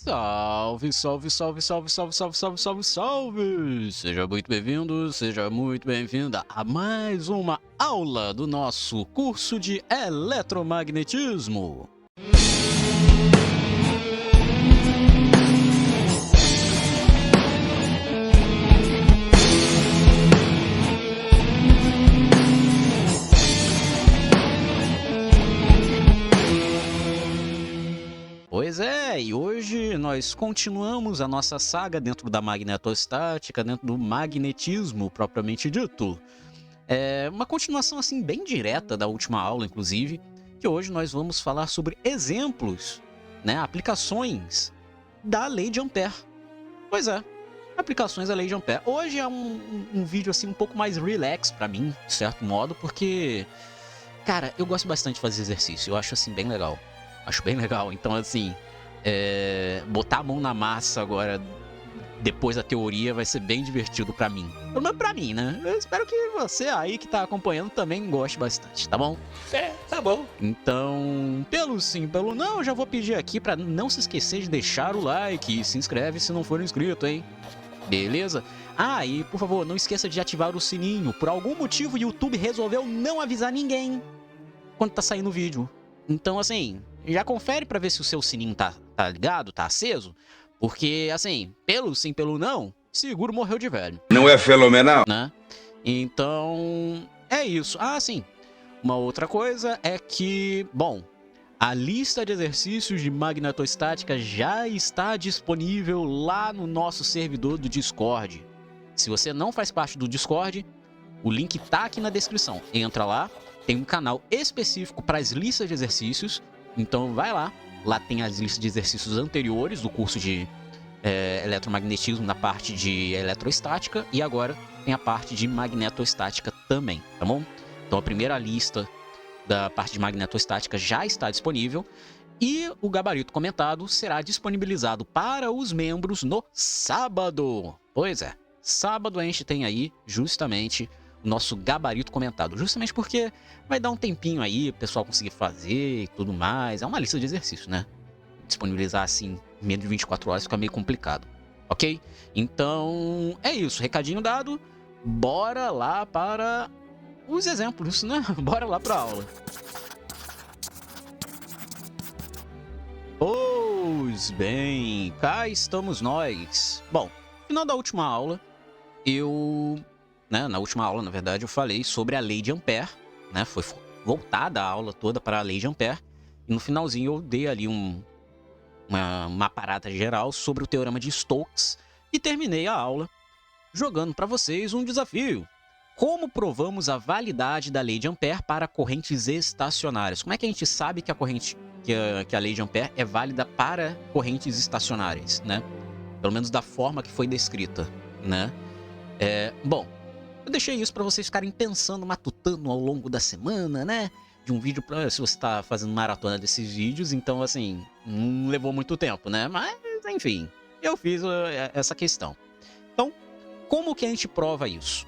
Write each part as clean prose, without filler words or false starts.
Salve, salve, salve, salve, salve, salve, salve, salve, salve! Seja muito bem-vindo, seja muito bem-vinda a mais uma aula do nosso curso de eletromagnetismo. Pois é, e hoje nós continuamos a nossa saga dentro da magnetostática, dentro do magnetismo propriamente dito. É uma continuação assim bem direta da última aula, inclusive, que hoje nós vamos falar sobre exemplos, né, aplicações da lei de Ampère. Pois é, aplicações da lei de Ampère. Hoje é um vídeo assim um pouco mais relax pra mim, de certo modo, porque, cara, eu gosto bastante de fazer exercício, eu acho assim bem legal. Acho bem legal. Então, assim, botar a mão na massa agora, depois da teoria, vai ser bem divertido pra mim. Pelo menos pra mim, né? Eu espero que você aí que tá acompanhando também goste bastante, tá bom? Tá bom. Então, pelo sim, pelo não, eu já vou pedir aqui pra não se esquecer de deixar o like e se inscreve se não for inscrito, hein? Beleza? Ah, e por favor, não esqueça de ativar o sininho. Por algum motivo, o YouTube resolveu não avisar ninguém quando tá saindo o vídeo. Então, assim, já confere pra ver se o seu sininho tá ligado, tá aceso. Porque, assim, pelo sim, pelo não, seguro morreu de velho. Não é fenomenal? Né? Então, é isso. Ah, sim. Uma outra coisa é que, bom, a lista de exercícios de magnetostática já está disponível lá no nosso servidor do Discord. Se você não faz parte do Discord, o link tá aqui na descrição. Entra lá, tem um canal específico para as listas de exercícios. Então vai lá. Lá tem as listas de exercícios anteriores do curso de eletromagnetismo na parte de eletrostática. E agora tem a parte de magnetostática também, tá bom? Então a primeira lista da parte de magnetostática já está disponível. E o gabarito comentado será disponibilizado para os membros no sábado. Pois é, sábado a gente tem aí justamente o nosso gabarito comentado. Justamente porque vai dar um tempinho aí o pessoal conseguir fazer e tudo mais. É uma lista de exercícios, né? Disponibilizar assim, em menos de 24 horas fica meio complicado. Ok? Então, é isso. Recadinho dado. Bora lá para os exemplos, né? Bora lá para a aula. Pois bem, cá estamos nós. Bom, no final da última aula, na última aula, na verdade, eu falei sobre a lei de Ampère, né? Foi voltada a aula toda para a lei de Ampère. E no finalzinho eu dei ali uma parada geral sobre o teorema de Stokes e terminei a aula jogando para vocês um desafio. Como provamos a validade da lei de Ampère para correntes estacionárias? Como é que a gente sabe que a lei de Ampère é válida para correntes estacionárias, né? Pelo menos da forma que foi descrita, né? Bom, eu deixei isso para vocês ficarem pensando, matutando ao longo da semana, né? De um vídeo para se você tá fazendo maratona desses vídeos, então assim, não levou muito tempo, né? Mas, enfim, eu fiz essa questão. Então, como que a gente prova isso?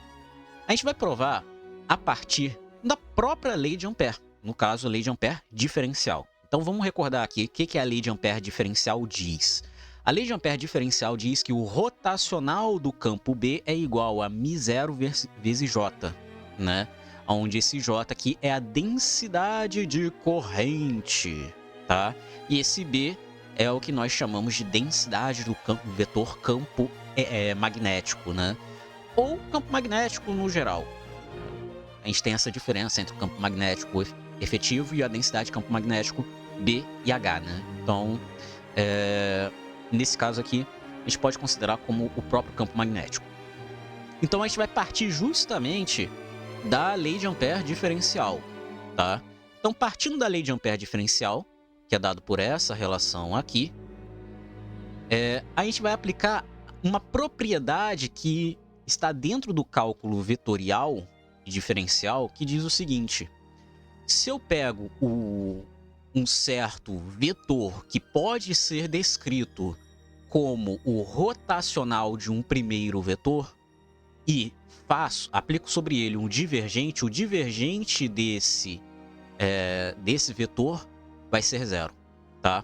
A gente vai provar a partir da própria lei de Ampère, no caso, a lei de Ampère diferencial. Então vamos recordar aqui o que a lei de Ampère diferencial diz. A lei de Ampère diferencial diz que o rotacional do campo B é igual a μ0 vezes J, né? Onde esse J aqui é a densidade de corrente, tá? E esse B é o que nós chamamos de densidade do vetor campo magnético, né? Ou campo magnético no geral. A gente tem essa diferença entre o campo magnético efetivo e a densidade de campo magnético B e H, né? Então, nesse caso aqui, a gente pode considerar como o próprio campo magnético. Então, a gente vai partir justamente da lei de Ampère diferencial, tá? Então, partindo da lei de Ampère diferencial, que é dado por essa relação aqui, a gente vai aplicar uma propriedade que está dentro do cálculo vetorial e diferencial, que diz o seguinte: se eu pego um certo vetor que pode ser descrito como o rotacional de um primeiro vetor e aplico sobre ele um divergente, o divergente desse vetor vai ser zero, tá?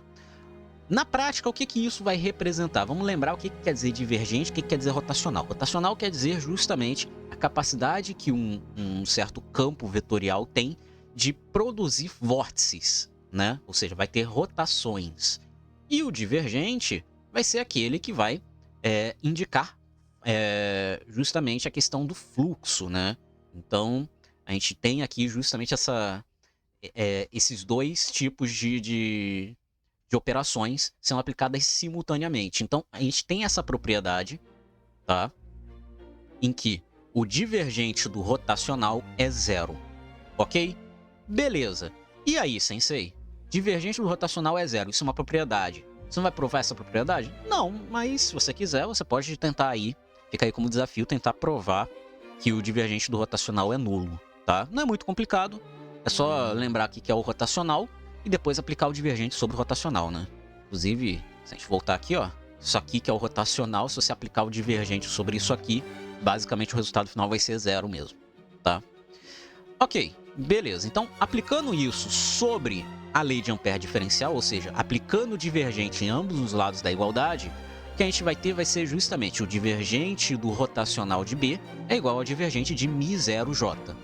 Na prática, o que que isso vai representar? Vamos lembrar o que que quer dizer divergente, o que que quer dizer rotacional. Rotacional quer dizer justamente a capacidade que um certo campo vetorial tem de produzir vórtices, né? Ou seja, vai ter rotações. E o divergente vai ser aquele que vai indicar justamente a questão do fluxo, né? Então, a gente tem aqui justamente esses dois tipos de operações sendo aplicadas simultaneamente. Então, a gente tem essa propriedade, tá? Em que o divergente do rotacional é zero, ok? Beleza. E aí, sensei? Divergente do rotacional é zero, isso é uma propriedade. Você não vai provar essa propriedade? Não, mas se você quiser, você pode tentar aí, fica aí como desafio, tentar provar que o divergente do rotacional é nulo, tá? Não é muito complicado, é só lembrar aqui que é o rotacional e depois aplicar o divergente sobre o rotacional, né? Inclusive, se a gente voltar aqui, ó, isso aqui que é o rotacional, se você aplicar o divergente sobre isso aqui, basicamente o resultado final vai ser zero mesmo, tá? Ok, beleza. Então, aplicando isso sobre a lei de Ampère diferencial, ou seja, aplicando o divergente em ambos os lados da igualdade, o que a gente vai ter vai ser justamente o divergente do rotacional de B é igual ao divergente de μ0j.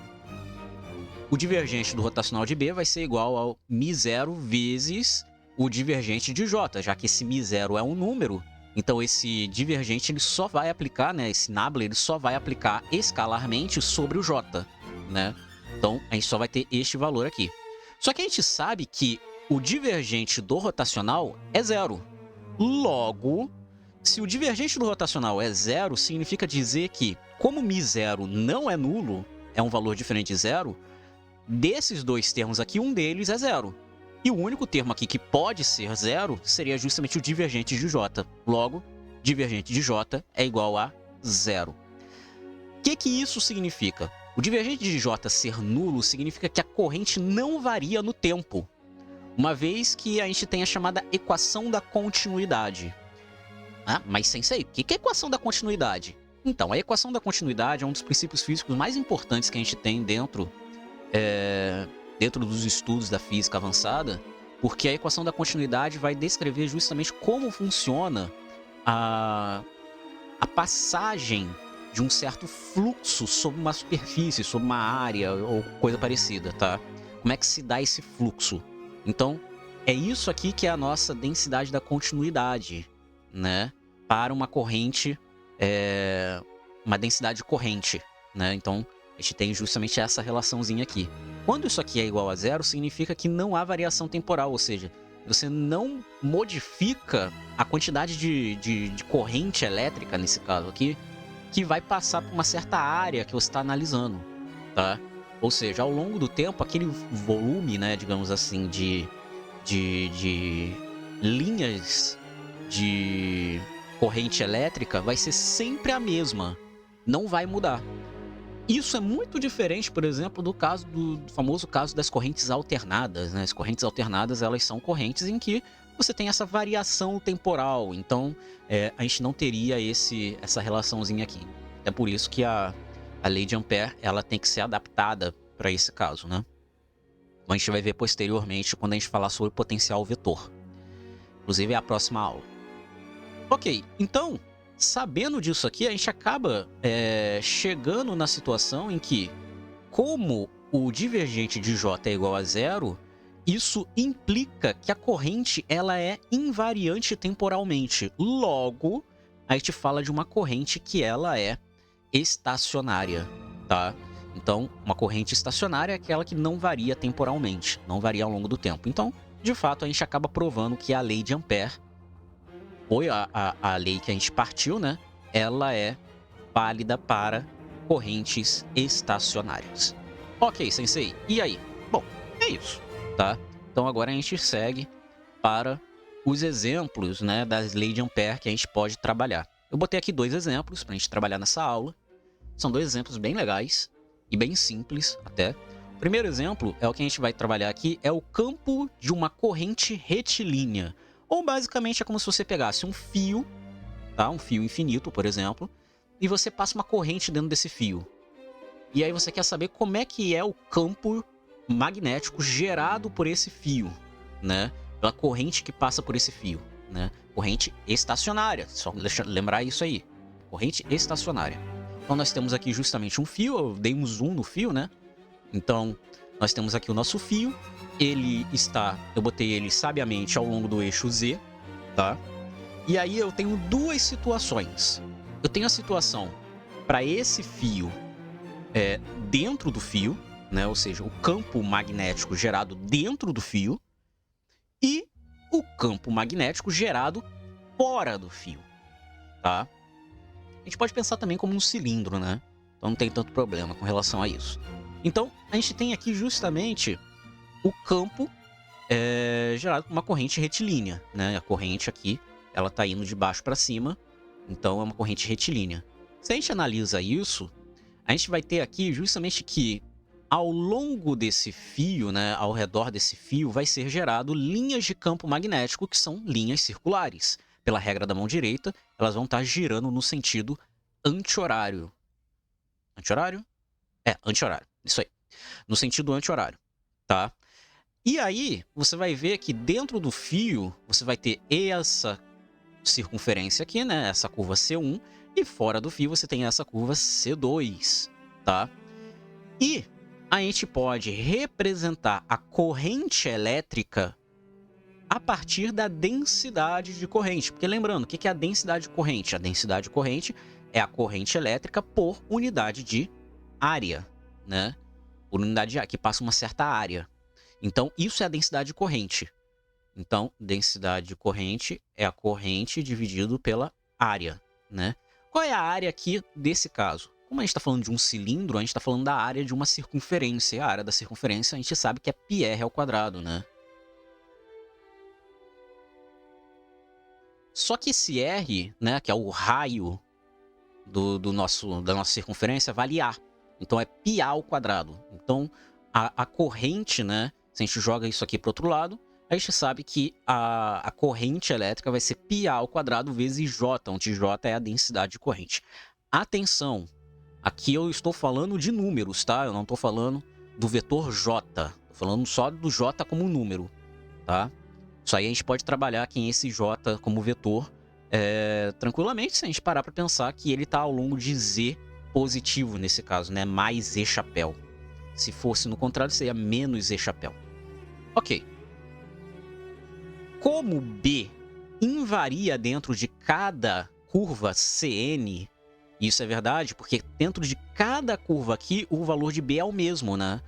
O divergente do rotacional de B vai ser igual ao μ0 vezes o divergente de J, já que esse μ0 é um número, então esse divergente ele só vai aplicar, né, esse nabla ele só vai aplicar escalarmente sobre o J, né? Então a gente só vai ter este valor aqui. Só que a gente sabe que o divergente do rotacional é zero. Logo, se o divergente do rotacional é zero, significa dizer que, como μ0 não é nulo, é um valor diferente de zero, desses dois termos aqui, um deles é zero. E o único termo aqui que pode ser zero seria justamente o divergente de J. Logo, divergente de J é igual a zero. O que isso significa? O divergente de J ser nulo significa que a corrente não varia no tempo, uma vez que a gente tem a chamada equação da continuidade. Ah, mas sensei, o que é a equação da continuidade? Então, a equação da continuidade é um dos princípios físicos mais importantes que a gente tem dentro dos estudos da física avançada, porque a equação da continuidade vai descrever justamente como funciona a passagem de um certo fluxo sobre uma superfície, sobre uma área ou coisa parecida, tá? Como é que se dá esse fluxo? Então, é isso aqui que é a nossa densidade da continuidade, né? Para uma corrente, uma densidade corrente, né? Então, a gente tem justamente essa relaçãozinha aqui. Quando isso aqui é igual a zero, significa que não há variação temporal, ou seja, você não modifica a quantidade de corrente elétrica, nesse caso aqui, que vai passar por uma certa área que você está analisando, tá? Ou seja, ao longo do tempo, aquele volume, né, digamos assim, de linhas de corrente elétrica vai ser sempre a mesma, não vai mudar. Isso é muito diferente, por exemplo, do famoso caso das correntes alternadas, né? As correntes alternadas, elas são correntes em que você tem essa variação temporal, então a gente não teria essa relaçãozinha aqui. É por isso que a lei de Ampère ela tem que ser adaptada para esse caso, né? Então a gente vai ver posteriormente quando a gente falar sobre potencial vetor. Inclusive é a próxima aula. Ok, então, sabendo disso aqui, a gente acaba chegando na situação em que, como o divergente de J é igual a zero, isso implica que a corrente ela é invariante temporalmente. Logo, a gente fala de uma corrente que ela é estacionária, tá? Então, uma corrente estacionária é aquela que não varia temporalmente, não varia ao longo do tempo. Então, de fato, a gente acaba provando que a lei de Ampère foi a lei que a gente partiu, né? Ela é válida para correntes estacionárias. Ok, sensei, e aí? Bom, é isso, tá? Então agora a gente segue para os exemplos, né, das leis de Ampère que a gente pode trabalhar. Eu botei aqui dois exemplos para a gente trabalhar nessa aula. São dois exemplos bem legais e bem simples até. O primeiro exemplo é o que a gente vai trabalhar aqui, é o campo de uma corrente retilínea. Ou basicamente é como se você pegasse um fio, tá? Um fio infinito, por exemplo, e você passa uma corrente dentro desse fio. E aí você quer saber como é que é o campo magnético gerado por esse fio, né? Pela corrente que passa por esse fio. né? Corrente estacionária, só deixa lembrar isso aí. Corrente estacionária. Então nós temos aqui justamente um fio, eu dei um zoom no fio, né? Então nós temos aqui o nosso fio, ele está, eu botei ele sabiamente ao longo do eixo Z, tá? E aí eu tenho duas situações. Eu tenho a situação para esse fio dentro do fio, né? Ou seja, o campo magnético gerado dentro do fio e o campo magnético gerado fora do fio, tá? A gente pode pensar também como um cilindro, né? Então não tem tanto problema com relação a isso. Então a gente tem aqui justamente o campo gerado por uma corrente retilínea, né? A corrente aqui, ela tá indo de baixo para cima, então é uma corrente retilínea. Se a gente analisa isso, a gente vai ter aqui justamente que ao longo desse fio, né, ao redor desse fio, vai ser gerado linhas de campo magnético, que são linhas circulares. Pela regra da mão direita, elas vão estar girando no sentido anti-horário. Anti-horário? Anti-horário. Isso aí. No sentido anti-horário, tá? E aí, você vai ver que dentro do fio, você vai ter essa circunferência aqui, né? Essa curva C1. E fora do fio, você tem essa curva C2, tá? E a gente pode representar a corrente elétrica a partir da densidade de corrente. Porque lembrando, o que é a densidade de corrente? A densidade de corrente é a corrente elétrica por unidade de área, né? Por unidade de área, que passa uma certa área. Então, isso é a densidade de corrente. Então, densidade de corrente é a corrente dividido pela área, né? Qual é a área aqui desse caso? Como a gente está falando de um cilindro, a gente está falando da área de uma circunferência. E a área da circunferência a gente sabe que é πr ao quadrado, né? Só que esse r, né, que é o raio da nossa circunferência, vale a. Então é π ao quadrado. Então a corrente, né, se a gente joga isso aqui para o outro lado, a gente sabe que a corrente elétrica vai ser π ao quadrado vezes J, onde J é a densidade de corrente. Atenção, aqui eu estou falando de números, tá? Eu não estou falando do vetor J. Estou falando só do J como número, tá? Isso aí a gente pode trabalhar aqui em esse J como vetor tranquilamente, se a gente parar para pensar que ele está ao longo de Z positivo nesse caso, né? Mais Z chapéu. Se fosse no contrário, seria menos Z chapéu. Ok. Como B invaria dentro de cada curva CN, isso é verdade, porque dentro de cada curva aqui, o valor de B é o mesmo, né?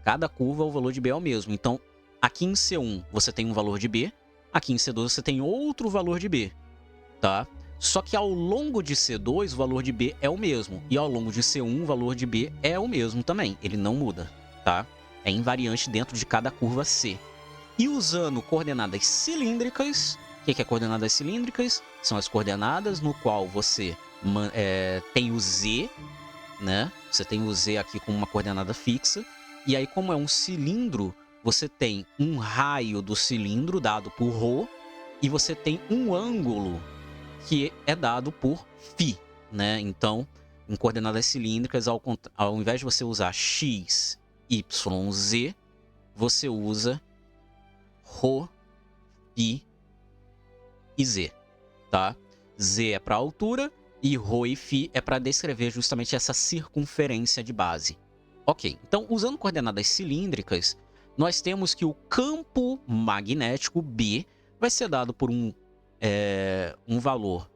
Cada curva, o valor de B é o mesmo. Então, aqui em C1 você tem um valor de B, aqui em C2 você tem outro valor de B, tá? Só que ao longo de C2 o valor de B é o mesmo, e ao longo de C1 o valor de B é o mesmo também, ele não muda, tá? É invariante dentro de cada curva C. E usando coordenadas cilíndricas, o que é coordenadas cilíndricas? São as coordenadas no qual você tem o Z, né? Você tem o Z aqui como uma coordenada fixa, e aí como é um cilindro, você tem um raio do cilindro dado por ρ, e você tem um ângulo que é dado por φ, né? Então, em coordenadas cilíndricas, ao invés de você usar x, y, z, você usa ρ, φ e z, tá? Z é para altura e ρ e φ é para descrever justamente essa circunferência de base. Ok, então usando coordenadas cilíndricas, nós temos que o campo magnético B vai ser dado por um valor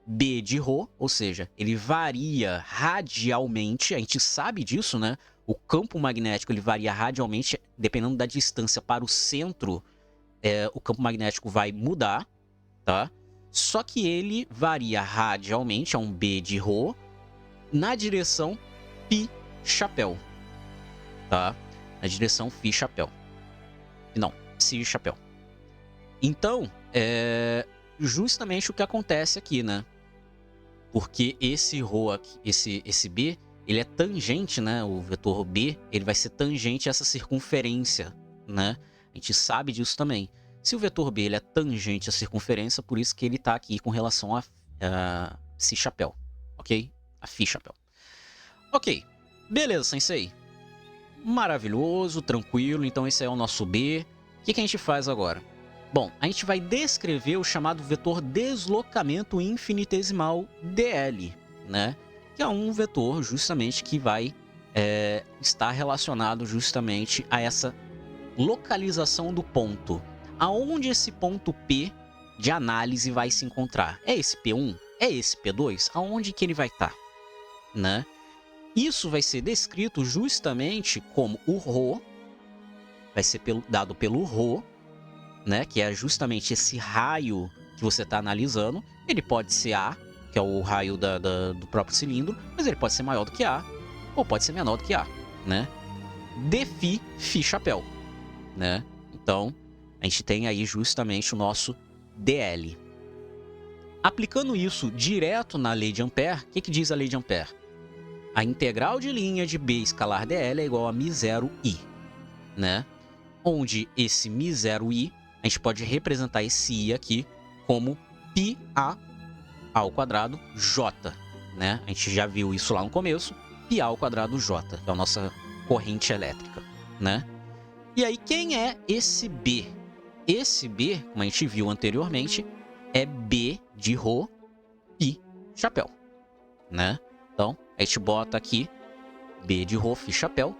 B de ρ, ou seja, ele varia radialmente, a gente sabe disso, né? O campo magnético ele varia radialmente, dependendo da distância para o centro, o campo magnético vai mudar, tá? Só que ele varia radialmente, é um B de ρ, na direção π chapéu, tá? Na direção φ chapéu. Não, psi chapéu. Então, justamente o que acontece aqui, né? Porque esse ρ aqui, esse B, ele é tangente, né? O vetor B, ele vai ser tangente a essa circunferência, né? A gente sabe disso também. Se o vetor B ele é tangente à circunferência, por isso que ele está aqui com relação a psi chapéu, ok? A φ chapéu. Ok, beleza, sensei. Maravilhoso, tranquilo. Então esse é o nosso B. O que a gente faz agora? Bom, a gente vai descrever o chamado vetor deslocamento infinitesimal dl, né? Que é um vetor justamente que vai estar relacionado justamente a essa localização do ponto. Aonde esse ponto P de análise vai se encontrar? É esse P1? É esse P2? Aonde que ele vai estar? Né? Isso vai ser descrito justamente como o ρ, vai ser dado pelo ρ, né? Que é justamente esse raio que você está analisando. Ele pode ser A, que é o raio do próprio cilindro, mas ele pode ser maior do que A, ou pode ser menor do que A, né? dφ, φ chapéu, né? Então, a gente tem aí justamente o nosso dl. Aplicando isso direto na lei de Ampère, o que diz a lei de Ampère? A integral de linha de B escalar dl é igual a μ0i, né? Onde esse μ0i, a gente pode representar esse i aqui como πa ao quadrado j, né? A gente já viu isso lá no começo, πa ao quadrado j, que é a nossa corrente elétrica, né? E aí, quem é esse B? Esse B, como a gente viu anteriormente, é B de ρ, π chapéu, né? Então, a gente bota aqui B de ρ, φ chapéu,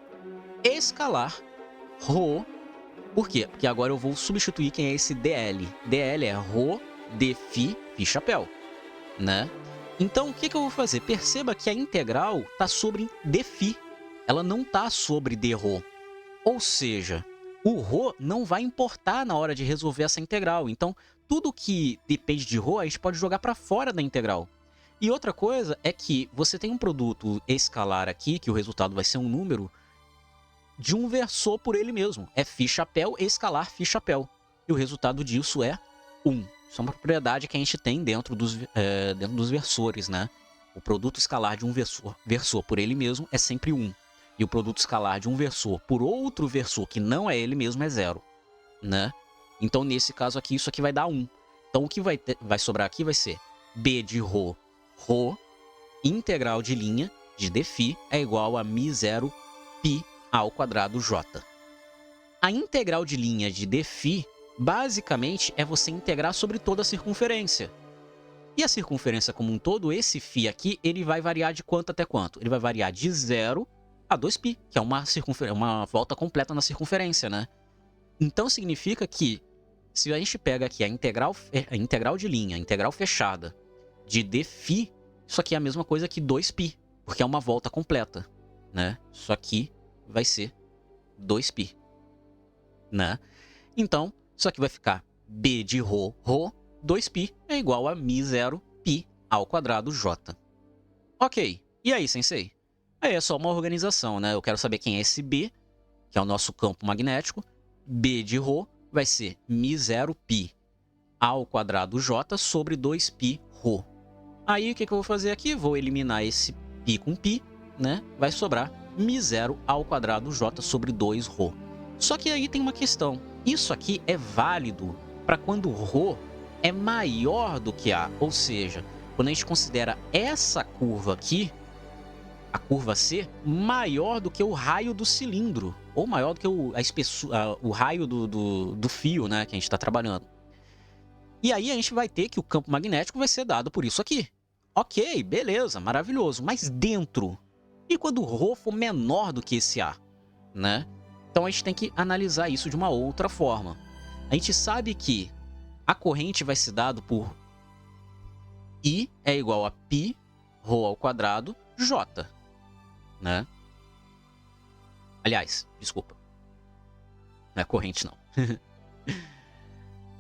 escalar ρ. Por quê? Porque agora eu vou substituir quem é esse dl. dl é ρ, dφ, φ chapéu, né? Então, o que eu vou fazer? Perceba que a integral está sobre dφ. Ela não está sobre dρ. Ou seja, o ρ não vai importar na hora de resolver essa integral. Então, tudo que depende de ρ, a gente pode jogar para fora da integral. E outra coisa é que você tem um produto escalar aqui, que o resultado vai ser um número, de um versor por ele mesmo. É φ chapéu escalar φ chapéu. E o resultado disso é 1. Isso é uma propriedade que a gente tem dentro dos versores, né? O produto escalar de um versor por ele mesmo é sempre 1. E o produto escalar de um versor por outro versor que não é ele mesmo é 0, né? Então, nesse caso aqui, isso aqui vai dar 1. Então, o que vai sobrar aqui vai ser B de ρ, ρ, integral de linha de dφ é igual a μ0 π ao quadrado j. A integral de linha de dφ, basicamente, é você integrar sobre toda a circunferência. E a circunferência como um todo, esse φ aqui, ele vai variar de quanto até quanto? Ele vai variar de 0 a 2π, que é uma volta completa na circunferência, né? Então, significa que, se a gente pega aqui a integral de linha, a integral fechada de dφ, isso aqui é a mesma coisa que 2π, porque é uma volta completa, né? Isso aqui vai ser 2π, né? Então, isso aqui vai ficar B de ρ, ρ, 2π é igual a μ0 π ao quadrado j. Ok, e aí, sensei? Aí é só uma organização, né? Eu quero saber quem é esse B, que é o nosso campo magnético. B de ρ vai ser μ0 π ao quadrado j sobre 2π ρ. Aí, o que eu vou fazer aqui? Vou eliminar esse π com π, né? Vai sobrar μ0 ao quadrado j sobre 2ρ. Só que aí tem uma questão. Isso aqui é válido para quando ρ é maior do que A. Ou seja, quando a gente considera essa curva aqui, a curva C, maior do que o raio do cilindro, ou maior do que o raio do fio, né, que a gente está trabalhando. E aí a gente vai ter que o campo magnético vai ser dado por isso aqui. Ok, beleza, maravilhoso. Mas dentro, e quando o ρ for menor do que esse A, né? Então a gente tem que analisar isso de uma outra forma. A gente sabe que a corrente vai ser dada por I é igual a π ρ ao quadrado j, né? Aliás, desculpa. Não é corrente, não.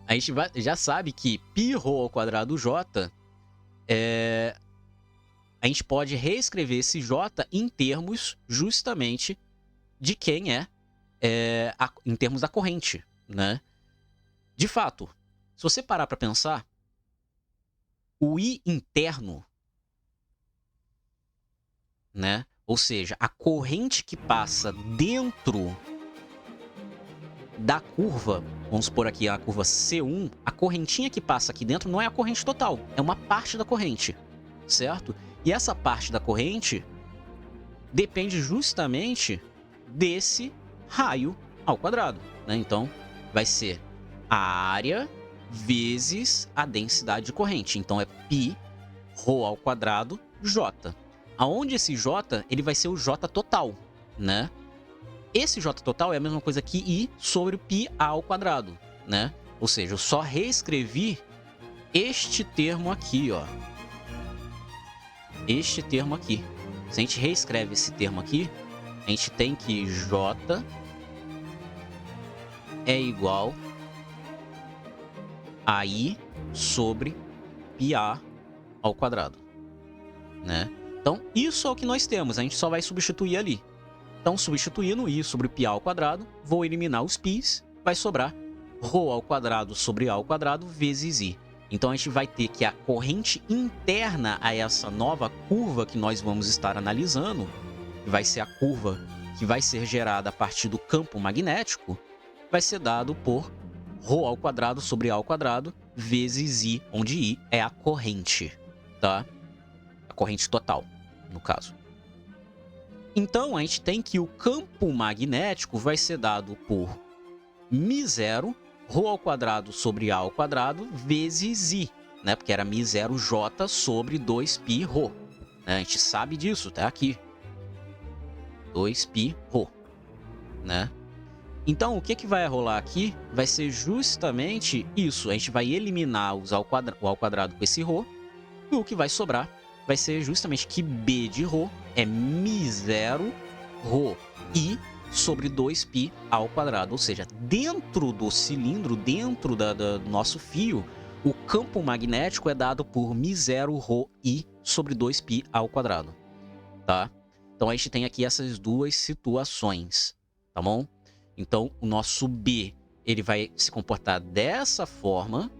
A gente já sabe que π ρ ao quadrado j a gente pode reescrever esse j em termos justamente de quem em termos da corrente, né? De fato, se você parar para pensar, o I interno, né? Ou seja, a corrente que passa dentro da curva, vamos supor aqui a curva C1, a correntinha que passa aqui dentro não é a corrente total, é uma parte da corrente, certo? E essa parte da corrente depende justamente desse raio ao quadrado, né? Então, vai ser a área vezes a densidade de corrente. Então, é π ρ ao quadrado J. Aonde esse J, ele vai ser o J total, né? Esse J total é a mesma coisa que I sobre o π A ao quadrado, né? Ou seja, eu só reescrevi este termo aqui, ó. Este termo aqui. Se a gente reescreve esse termo aqui, a gente tem que J é igual a I sobre πA ao quadrado, né? Então, isso é o que nós temos. A gente só vai substituir ali. Então, substituindo I sobre π ao quadrado, vou eliminar os π's, vai sobrar ρ ao quadrado sobre A ao quadrado vezes I. Então, a gente vai ter que a corrente interna a essa nova curva que nós vamos estar analisando, que vai ser a curva que vai ser gerada a partir do campo magnético, vai ser dado por ρ ao quadrado sobre A ao quadrado vezes I, onde I é a corrente, tá? A corrente total, no caso. Então, a gente tem que o campo magnético vai ser dado por μ0, ρ ao quadrado sobre A ao quadrado vezes I, né? Porque era μ0J sobre 2π ρ. Né? A gente sabe disso, tá aqui. 2π ρ, né? Então, o que vai rolar aqui vai ser justamente isso. A gente vai eliminar o ao quadrado com esse ρ. E o que vai sobrar vai ser justamente que B de ρ é μ0 ρ I sobre 2π ao quadrado. Ou seja, dentro do cilindro, dentro do nosso fio, o campo magnético é dado por μ0 ρ I sobre 2π ao quadrado. Tá? Então, a gente tem aqui essas duas situações. Tá bom? Então, o nosso B, ele vai se comportar dessa forma.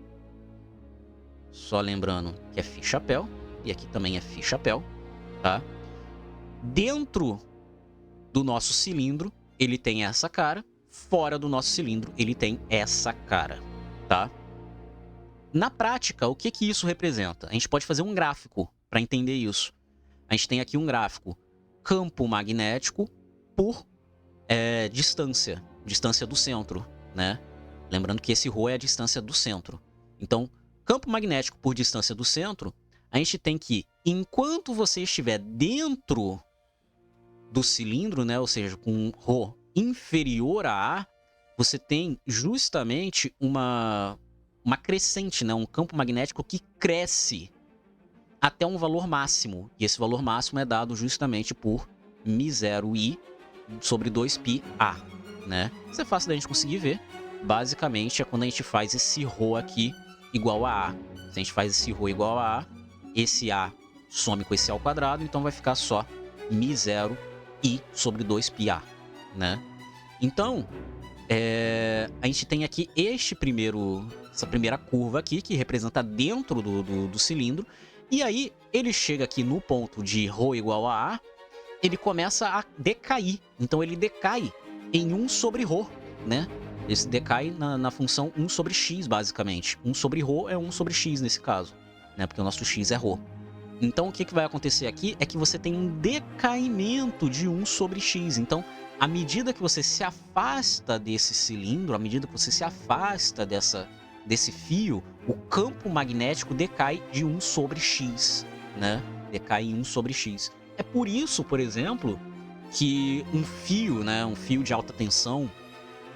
Só lembrando que é φ-chapéu. E aqui também é φ-chapéu. Tá? Dentro do nosso cilindro, ele tem essa cara. Fora do nosso cilindro, ele tem essa cara. Tá? Na prática, o que isso representa? A gente pode fazer um gráfico para entender isso. A gente tem aqui um gráfico. Campo magnético por distância do centro, né? Lembrando que esse ρ é a distância do centro. Então, campo magnético por distância do centro, a gente tem que, enquanto você estiver dentro do cilindro, né? Ou seja, com ρ inferior a A, você tem justamente uma crescente, né? Um campo magnético que cresce até um valor máximo. E esse valor máximo é dado justamente por μ0I sobre 2πA, né? Isso é fácil da gente conseguir ver. Basicamente, é quando a gente faz esse ρ aqui igual a A. Se a gente faz esse ρ igual a A, esse A some com esse A ao quadrado, então vai ficar só μ0I sobre 2πA, né? Então, a gente tem aqui essa primeira curva aqui, que representa dentro do cilindro. E aí, ele chega aqui no ponto de ρ igual a A, ele começa a decair. Então, ele decai em 1 sobre ρ, né? Ele decai na função 1 sobre x, basicamente. 1 sobre ρ é 1 sobre x nesse caso, né? Porque o nosso x é ρ. Então, o que vai acontecer aqui é que você tem um decaimento de 1 sobre x. Então, à medida que você se afasta desse cilindro, à medida que você se afasta desse fio, o campo magnético decai de 1 sobre x, né? Decai em 1 sobre x. É por isso, por exemplo, que um fio, né? Um fio de alta tensão,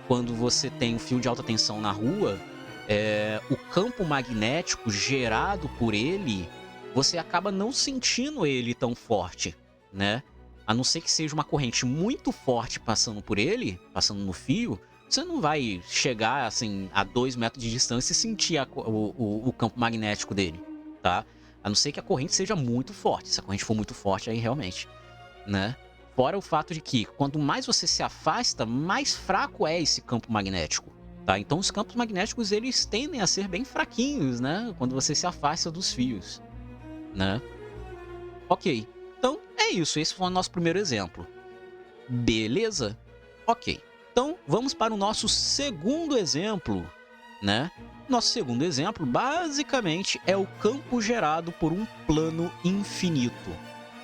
quando você tem um fio de alta tensão na rua, o campo magnético gerado por ele, você acaba não sentindo ele tão forte, né? A não ser que seja uma corrente muito forte passando por ele, passando no fio, você não vai chegar assim a 2 metros de distância e sentir o campo magnético dele, tá? A não ser que a corrente seja muito forte. Se a corrente for muito forte, aí realmente, né? Fora o fato de que, quanto mais você se afasta, mais fraco é esse campo magnético, tá? Então, os campos magnéticos, eles tendem a ser bem fraquinhos, né? Quando você se afasta dos fios, né? Ok. Então, é isso. Esse foi o nosso primeiro exemplo. Beleza? Ok. Então, vamos para o nosso segundo exemplo, né? Nosso segundo exemplo, basicamente, é o campo gerado por um plano infinito,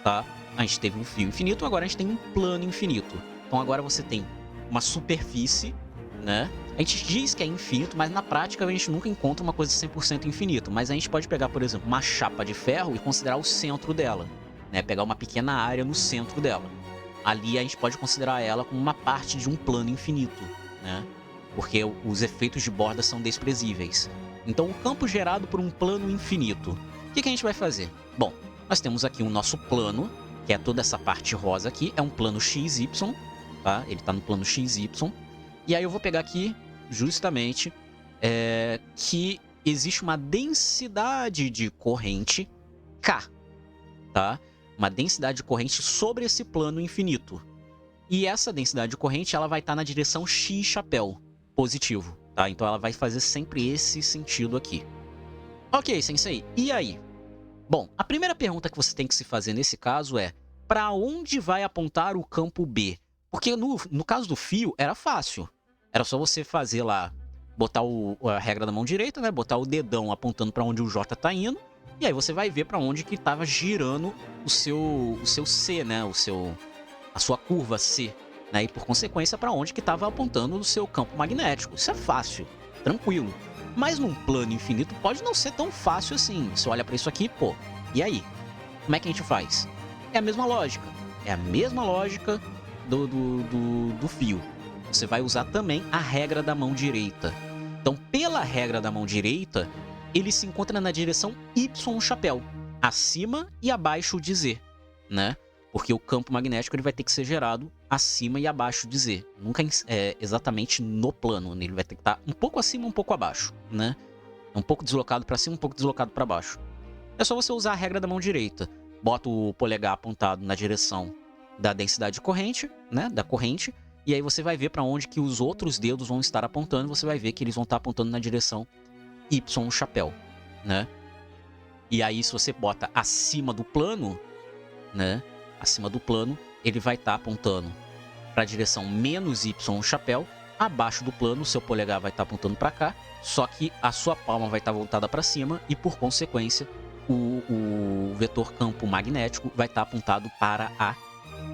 tá? A gente teve um fio infinito, agora a gente tem um plano infinito. Então, agora você tem uma superfície, né? A gente diz que é infinito, mas na prática a gente nunca encontra uma coisa 100% infinito. Mas a gente pode pegar, por exemplo, uma chapa de ferro e considerar o centro dela, né? Pegar uma pequena área no centro dela. Ali a gente pode considerar ela como uma parte de um plano infinito, né? Porque os efeitos de borda são desprezíveis. Então, o campo gerado por um plano infinito. O que a gente vai fazer? Bom, nós temos aqui o nosso plano, que é toda essa parte rosa aqui, é um plano XY, tá? Ele está no plano XY. E aí eu vou pegar aqui, justamente, que existe uma densidade de corrente K, tá? Uma densidade de corrente sobre esse plano infinito. E essa densidade de corrente, ela vai estar na direção X chapéu, positivo, tá? Então ela vai fazer sempre esse sentido aqui. Ok, sensei, e aí? Bom, a primeira pergunta que você tem que se fazer nesse caso é: para onde vai apontar o campo B? Porque no caso do fio, era fácil. Era só você fazer lá, botar a regra da mão direita, né? Botar o dedão apontando para onde o J tá indo. E aí você vai ver para onde que estava girando o seu C, né? A sua curva C, né? E por consequência para onde que estava apontando o seu campo magnético. Isso é fácil, tranquilo. Mas num plano infinito pode não ser tão fácil assim. Você olha para isso aqui, pô, e aí? Como é que a gente faz? É a mesma lógica. É a mesma lógica do fio. Você vai usar também a regra da mão direita. Então, pela regra da mão direita, ele se encontra na direção Y chapéu, acima e abaixo de Z, né? Porque o campo magnético ele vai ter que ser gerado acima e abaixo de Z. Nunca exatamente no plano. Ele vai ter que estar um pouco acima, um pouco abaixo, né? Um pouco deslocado para cima, um pouco deslocado para baixo. É só você usar a regra da mão direita. Bota o polegar apontado na direção da densidade de corrente, né? Da corrente. E aí você vai ver para onde que os outros dedos vão estar apontando. Você vai ver que eles vão estar apontando na direção Y chapéu, né? E aí se você bota acima do plano, né? Acima do plano, ele vai estar apontando para a direção menos Y chapéu. Abaixo do plano, o seu polegar vai estar apontando para cá. Só que a sua palma vai estar voltada para cima e, por consequência, o vetor campo magnético vai estar apontado para a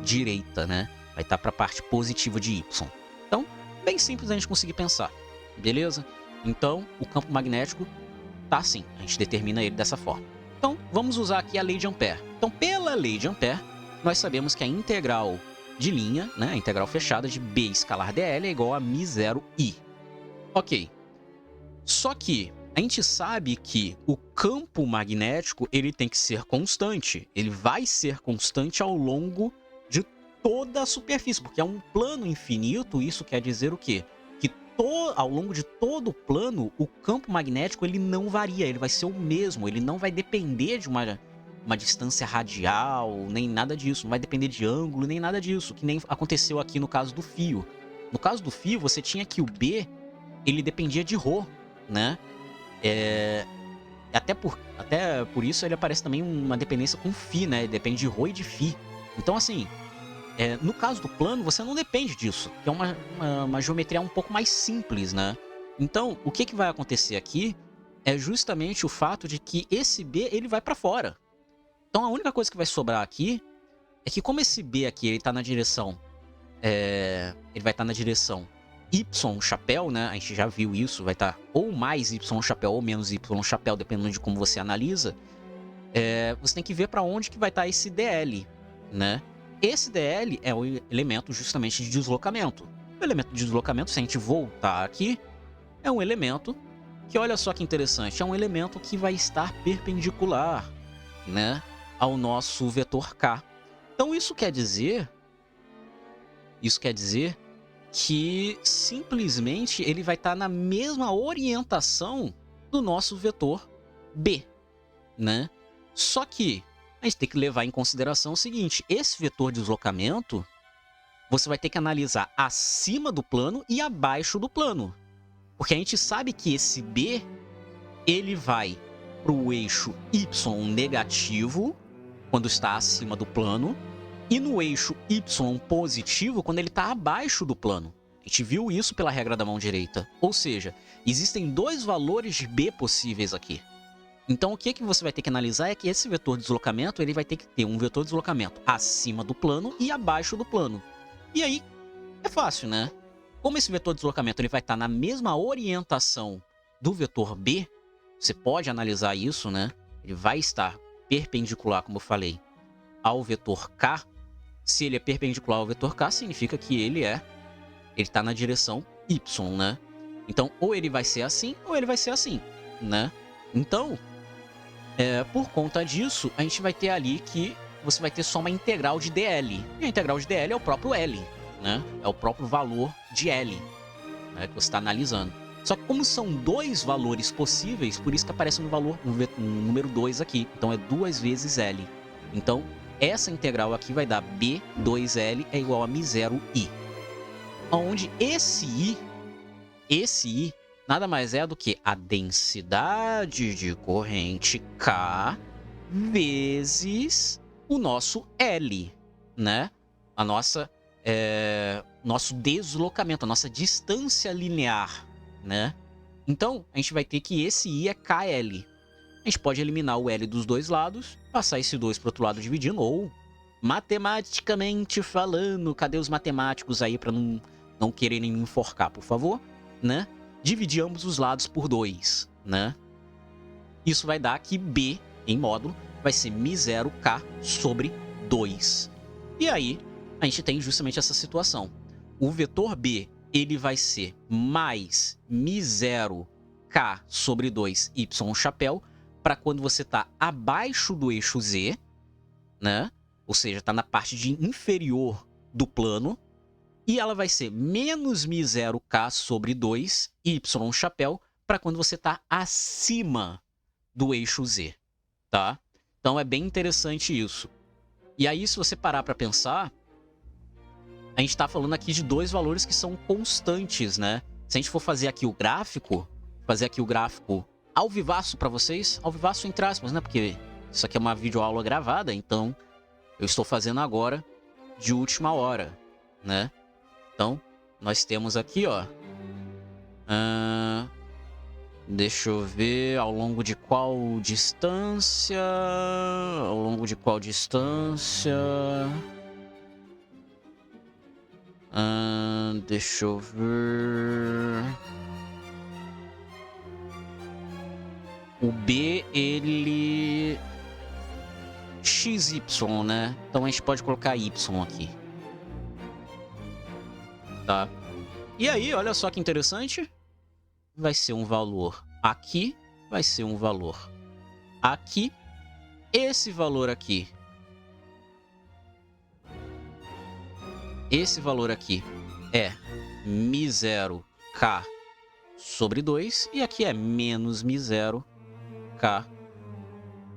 direita, né? Vai estar para a parte positiva de Y. Então, bem simples a gente conseguir pensar, beleza? Então, o campo magnético tá assim, a gente determina ele dessa forma. Então, vamos usar aqui a lei de Ampère. Então, pela lei de Ampère, nós sabemos que a integral de linha, né, a integral fechada de B escalar dl é igual a μ0i. Ok. Só que a gente sabe que o campo magnético ele tem que ser constante. Ele vai ser constante ao longo de toda a superfície, porque é um plano infinito. Isso quer dizer o quê? Que ao longo de todo o plano, o campo magnético ele não varia, ele vai ser o mesmo, ele não vai depender de uma distância radial, nem nada disso, não vai depender de ângulo, nem nada disso, que nem aconteceu aqui no caso do fio. No caso do fio, você tinha que o B, ele dependia de ρ, né? Até por isso ele aparece também uma dependência com φ, né? Ele depende de ρ e de φ. Então, assim, no caso do plano, você não depende disso, que é uma geometria um pouco mais simples, né? Então, o que vai acontecer aqui é justamente o fato de que esse B ele vai para fora. Então, a única coisa que vai sobrar aqui é que, como esse B aqui ele tá na direção, ele vai estar na direção Y chapéu, né? A gente já viu isso, vai estar ou mais Y chapéu ou menos Y chapéu, dependendo de como você analisa. Você tem que ver para onde que vai estar esse DL, né? Esse DL é o elemento justamente de deslocamento. O elemento de deslocamento, se a gente voltar aqui, é um elemento que, olha só que interessante, é um elemento que vai estar perpendicular, né, ao nosso vetor K. Então isso quer dizer que simplesmente ele vai estar na mesma orientação do nosso vetor B, né? Só que a gente tem que levar em consideração o seguinte: esse vetor de deslocamento você vai ter que analisar acima do plano e abaixo do plano. Porque a gente sabe que esse B ele vai para o eixo Y negativo quando está acima do plano e no eixo Y positivo quando ele está abaixo do plano. A gente viu isso pela regra da mão direita. Ou seja, existem dois valores de B possíveis aqui. Então o que você vai ter que analisar é que esse vetor de deslocamento ele vai ter que ter um vetor de deslocamento acima do plano e abaixo do plano. E aí é fácil, né? Como esse vetor de deslocamento ele vai estar na mesma orientação do vetor B, você pode analisar isso, né? Ele vai estar perpendicular, como eu falei, ao vetor K. Se ele é perpendicular ao vetor K, significa que ele está na direção Y, né? Então, ou ele vai ser assim, ou ele vai ser assim, né? Então, por conta disso, a gente vai ter ali que você vai ter só uma integral de dl. E a integral de dl é o próprio L, né? É o próprio valor de L, né, que você está analisando. Só que como são dois valores possíveis, por isso que aparece um número 2 aqui. Então é 2 vezes L. Então, essa integral aqui vai dar B2L é igual a μ0i. Onde esse I nada mais é do que a densidade de corrente K vezes o nosso L, né? A nossa, nosso deslocamento, a nossa distância linear, né? Então, a gente vai ter que esse I é KL. A gente pode eliminar o L dos dois lados, passar esse 2 para o outro lado dividindo, ou, matematicamente falando, cadê os matemáticos aí para não quererem me enforcar, por favor, né? Dividir ambos os lados por 2, né? Isso vai dar que B, em módulo, vai ser μ0K sobre 2. E aí, a gente tem justamente essa situação. O vetor B, ele vai ser mais μ0K sobre 2 y chapéu, para quando você está abaixo do eixo Z, né? Ou seja, está na parte inferior do plano. E ela vai ser menos μ0K sobre 2 y chapéu para quando você está acima do eixo Z, tá? Então é bem interessante isso. E aí, se você parar para pensar, a gente está falando aqui de dois valores que são constantes, né? Se a gente for fazer aqui o gráfico, ao vivaço para vocês, ao vivaço entre aspas, né? Porque isso aqui é uma videoaula gravada, então eu estou fazendo agora de última hora, né? Então, nós temos aqui, ó... deixa eu ver... Ao longo de qual distância... deixa eu ver... O B, ele... XY, né? Então a gente pode colocar Y aqui. Tá? E aí, olha só que interessante. Vai ser um valor aqui, vai ser um valor aqui. Esse valor aqui. Esse valor aqui é μ0K sobre 2. E aqui é menos μ0K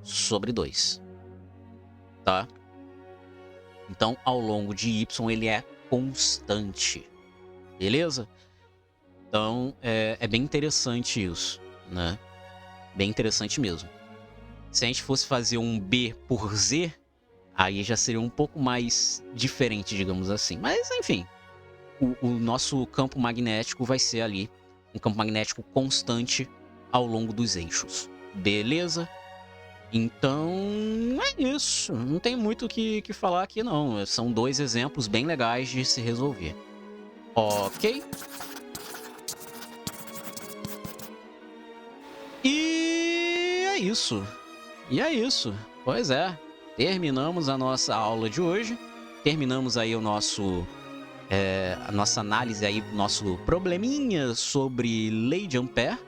sobre 2. Tá? Então, ao longo de Y, ele é constante. Beleza? Então, é bem interessante isso, né? Bem interessante mesmo. Se a gente fosse fazer um B por Z, aí já seria um pouco mais diferente, digamos assim. Mas, enfim, o nosso campo magnético vai ser ali um campo magnético constante ao longo dos eixos. Beleza? Então, é isso. Não tem muito o que falar aqui, não. São dois exemplos bem legais de se resolver. Ok? E é isso. Pois é. Terminamos a nossa aula de hoje. Terminamos aí a nossa análise aí, nosso probleminha sobre lei de Ampère.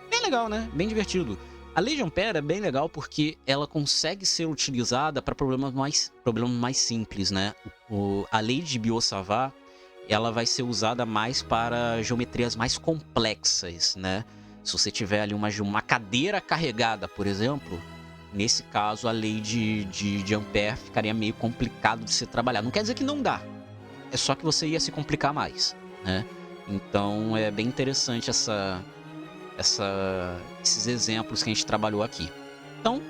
Bem legal, né? Bem divertido. A lei de Ampère é bem legal porque ela consegue ser utilizada para problemas mais simples, né? A lei de Biot-Savart, ela vai ser usada mais para geometrias mais complexas, né? Se você tiver ali uma cadeira carregada, por exemplo, nesse caso a lei de Ampère ficaria meio complicado de se trabalhar. Não quer dizer que não dá, é só que você ia se complicar mais, né? Então é bem interessante esses exemplos que a gente trabalhou aqui. Então,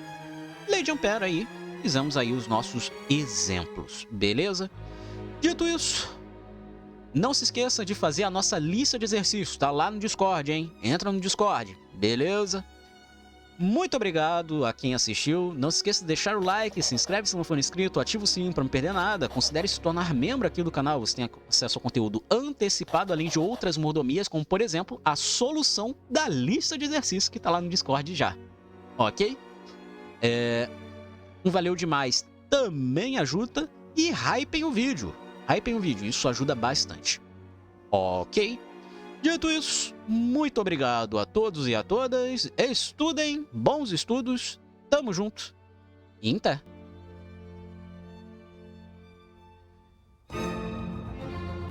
lei de Ampère aí, fizemos aí os nossos exemplos, beleza? Dito isso, não se esqueça de fazer a nossa lista de exercícios, tá lá no Discord, hein? Entra no Discord, beleza? Muito obrigado a quem assistiu. Não se esqueça de deixar o like, se inscreve se não for inscrito, ativa o sininho para não perder nada. Considere se tornar membro aqui do canal. Você tem acesso ao conteúdo antecipado, além de outras mordomias, como por exemplo, a solução da lista de exercícios que está lá no Discord já. Ok? Um valeu demais também ajuda. E hypem o vídeo. Hypem o vídeo, isso ajuda bastante. Ok? Dito isso, muito obrigado a todos e a todas. Estudem, bons estudos, tamo junto e em pé.